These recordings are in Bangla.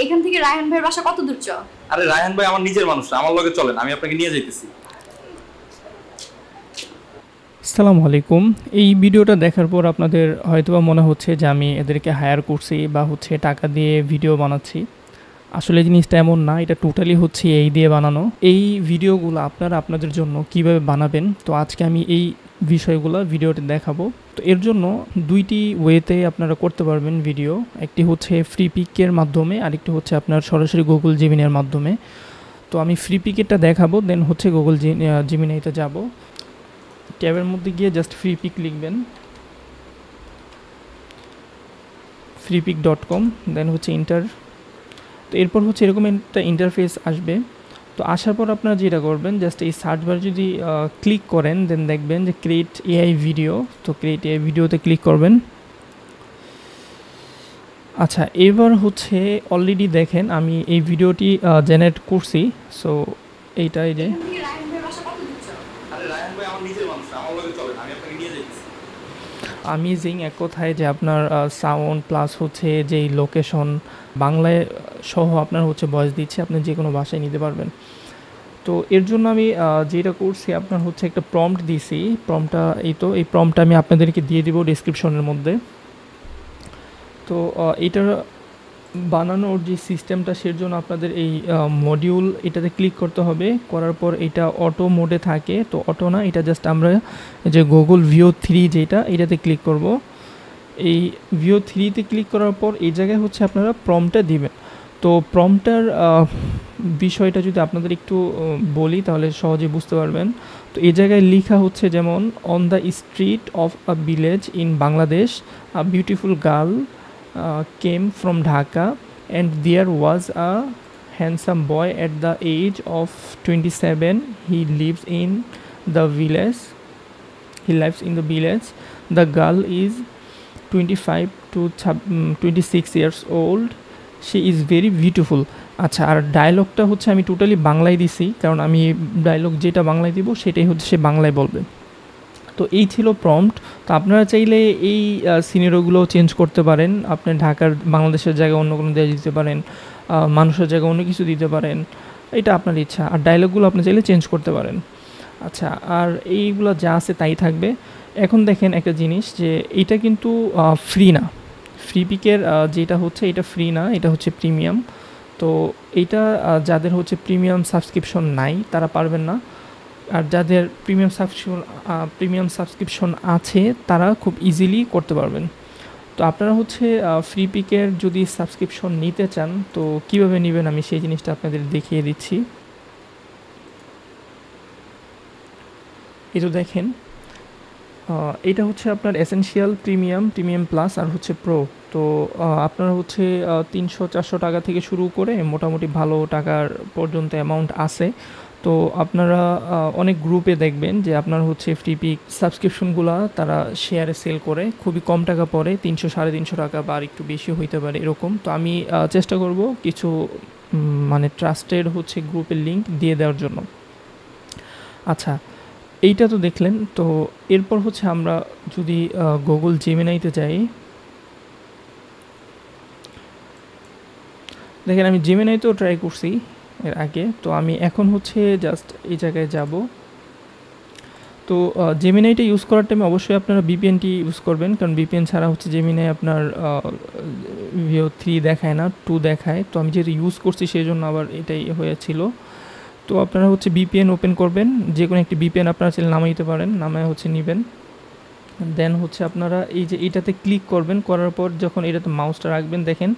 এখান থেকে রায়হান ভাইয়ের বাসা কত দূর? আরে রায়হান ভাই আমার নিজের মানুষ, আমার লগে চলেন, আমি আপনাকে নিয়ে যাইতেছি। আসসালামু আলাইকুম। এই ভিডিওটা দেখার পর আপনাদের হয়তোবা মনে হচ্ছে যে আমি এদেরকে হায়ার করছি বা হচ্ছে টাকা দিয়ে ভিডিও বানাচ্ছি। আসলে জিনিসটা এমন না, এটা টোটালি হচ্ছে এই দিয়ে বানানো। এই ভিডিওগুলো আপনারা আপনাদের জন্য কিভাবে বানাবেন, তো আজকে আমি এই বিষয়গুলো ভিডিওতে দেখাবো। তো এর জন্য দুইটি ওয়েতে আপনারা করতে পারবেন ভিডিও। একটি হচ্ছে ফ্রি পিকের মাধ্যমে, আরেকটি হচ্ছে আপনার সরাসরি গুগল জেমিনির মাধ্যমে। তো আমি ফ্রি পিকেরটা দেখাবো, দেন হচ্ছে গুগল জেমিনাইতে যাব। ট্যাবের মধ্যে গিয়ে জাস্ট ফ্রি পিক লিখবেন, freepik.com, দেন হচ্ছে ইন্টার। তো এরপর হচ্ছে এরকম একটা ইন্টারফেস আসবে। তো আসার পর আপনারা যেটা করবেন, জাস্ট এই সার্চ বার যদি ক্লিক করেন, দেন দেখবেন যে ক্রিয়েট এআই ভিডিও। তো ক্রিয়েট এআই ভিডিওতে ক্লিক করবেন। আচ্ছা, এবার হচ্ছে অলরেডি দেখেন আমি এই ভিডিওটি জেনারেট করছি। সো এইটাই যে আমেজিং এক কথায়, যে আপনার সাউন্ড প্লাস হচ্ছে যেই লোকেশন বাংলায় সহ আপনার হচ্ছে ভয়েস দিচ্ছে, আপনি যে কোনো ভাষায় নিতে পারবেন। তো এর জন্য আমি যেটা করছি, আপনার হচ্ছে একটা প্রম্পট দিছি। প্রম্পটটা এই প্রম্পটটা আমি আপনাদেরকে দিয়ে দিব ডিসক্রিপশনের মধ্যে। তো এটার বানানোর যে সিস্টেমটা, সের জন্য আপনাদের এই মডিউল এটাতে ক্লিক করতে হবে। করার পর এটা অটো মোডে থাকে, তো অটো না, এটা জাস্ট আমরা যে গুগল ভিও 3 যেটা, এটাতে ক্লিক করব। এই ভিও 3তে ক্লিক করার পর এই জায়গায় হচ্ছে আপনারা প্রম্পটটা দিবেন। তো প্রম্পটার বিষয়টা যদি আপনাদের একটু বলি তাহলে সহজে বুঝতে পারবেন। তো এই জায়গায় লেখা হচ্ছে যেমন, on the street of a village in Bangladesh a beautiful girl came from Dhaka, and there was a handsome boy at the age of 27. He lives in the village. The girl is 25 to 26 years old. She is very beautiful. আচ্ছা, আর ডায়লগটা হচ্ছে আমি টোটালি বাংলায় দিছি, কারণ আমি ডায়লগ যেটা বাংলায় দিব সেটাই হচ্ছে সে বাংলায় বলবে। তো এই ছিল প্রম্পট। তো আপনারা চাইলে এই সিনারিওগুলো চেঞ্জ করতে পারেন। আপনি ঢাকার বাংলাদেশের জায়গায় অন্য কোনো দেশ দিতে পারেন, মানুষের জায়গায় অন্য কিছু দিতে পারেন, এটা আপনার ইচ্ছা। আর ডায়লগগুলো আপনি চাইলে চেঞ্জ করতে পারেন। আচ্ছা, আর এইগুলো যা আছে তাই থাকবে। এখন দেখেন একটা জিনিস, যে এইটা কিন্তু ফ্রি না। ফ্রি পিকের যেটা হচ্ছে এটা ফ্রি না, এটা হচ্ছে প্রিমিয়াম। তো এইটা যাদের হচ্ছে প্রিমিয়াম সাবস্ক্রিপশন নাই তারা পারবেন না। আর যাদের প্রিমিয়াম সাবস্ক্রিপশন আছে তারা খুব ইজিলি করতে পারবেন। তো আপনারা হচ্ছে ফ্রি পিকের যদি সাবস্ক্রিপশন নিতে চান, তো কিভাবে নেবেন আমি সেই জিনিসটা আপনাদের দেখিয়ে দিচ্ছি। এই তো দেখেন, এটা হচ্ছে আপনার এসেনশিয়াল, প্রিমিয়াম প্লাস আর হচ্ছে প্রো। তো আপনারা হচ্ছে 300-400 টাকা থেকে শুরু করে মোটামুটি ভালো টাকার পর্যন্ত অ্যামাউন্ট আছে। তো আপনারা অনেক গ্রুপে দেখবেন যে আপনার হচ্ছে ফ্রি পিক সাবস্ক্রিপশনগুলো তারা শেয়ারে সেল করে, খুবই কম টাকা পড়ে, 300-350 টাকা বা আর একটু বেশি হইতে পারে এরকম। তো আমি চেষ্টা করব কিছু মানে ট্রাস্টেড হচ্ছে গ্রুপের লিঙ্ক দিয়ে দেওয়ার জন্য। আচ্ছা, এইটা তো দেখলেন। তো এরপর হচ্ছে আমরা যদি গুগল জেমিনাইতে যাই, দেখেন আমি জেমিনাইতেও ট্রাই করছি এর আগে। তো আমি এখন হচ্ছে জাস্ট এই জায়গায় যাব। তো জেমিনাইটা ইউজ করার টাইমে অবশ্যই আপনারা ভিপিএনটি ইউজ করবেন, কারণ ভিপিএন ছাড়া হচ্ছে জেমিনাই আপনার ভিও 3 দেখায় না, 2 দেখায়। তো আমি যেহেতু ইউজ করছি সেই জন্য আবার এটাই হয়েছিল। তো আপনারা হচ্ছে ভিপিএন ওপেন করবেন, যে কোনো একটি ভিপিএন আপনারা চাইলে নামাই দিতে পারেন, নামায় হচ্ছে নেবেন। দেন হচ্ছে আপনারা এই যে এটাতে ক্লিক করবেন, করার পর যখন এটাতে মাউসটা রাখবেন, দেখেন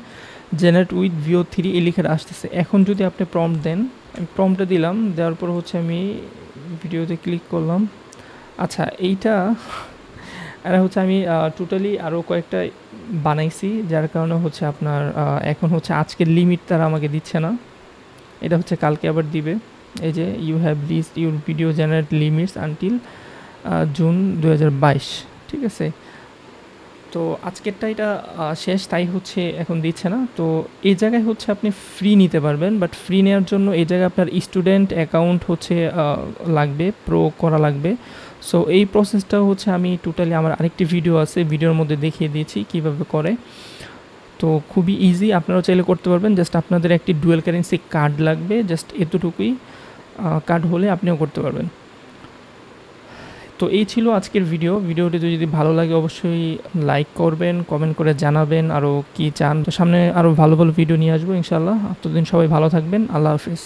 জেনারেট উইথ ভিও 3 এই লেখাটা আসতেছে। এখন যদি আপনি প্রম্পট দেন, আমি প্রম্পটটা দিলাম, দেওয়ার পর হচ্ছে আমি ভিডিওতে ক্লিক করলাম। আচ্ছা, এইটা আর হচ্ছে আমি টোটালি আরও কয়েকটা বানাইছি, যার কারণে হচ্ছে আপনার এখন হচ্ছে আজকের লিমিট তারা আমাকে দিচ্ছে না, এটা হচ্ছে কালকে আবার দিবে। এই যে you have list your video generate limits until June 2022, ঠিক আছে। তো আজকেরটা এটা শেষ, তাই হচ্ছে এখন দিচ্ছে না। তো এই জায়গায় হচ্ছে আপনি ফ্রি নিতে পারবেন, বাট ফ্রি নেওয়ার জন্য এই জায়গায় আপনার স্টুডেন্ট অ্যাকাউন্ট হচ্ছে লাগবে, প্রো করা লাগবে। সো এই প্রসেসটা হচ্ছে আমি টোটালি আমার আরেকটি ভিডিও আছে, ভিডিওর মধ্যে দেখিয়ে দিয়েছি কীভাবে করে। তো খুবই ইজি, আপনারাও চাইলে করতে পারবেন। জাস্ট আপনাদের একটি ডুয়েল কারেন্সি কার্ড লাগবে, জাস্ট এতটুকুই কার্ড হলে আপনিও করতে পারবেন। তো এই ছিল আজকের ভিডিওটি যদি ভালো লাগে অবশ্যই লাইক করবেন, কমেন্ট করে জানাবেন আরও কি চান। তো সামনে আরও ভালো ভালো ভিডিও নিয়ে আসবো ইনশাআল্লাহ। ততদিন সবাই ভালো থাকবেন। আল্লাহ হাফিজ।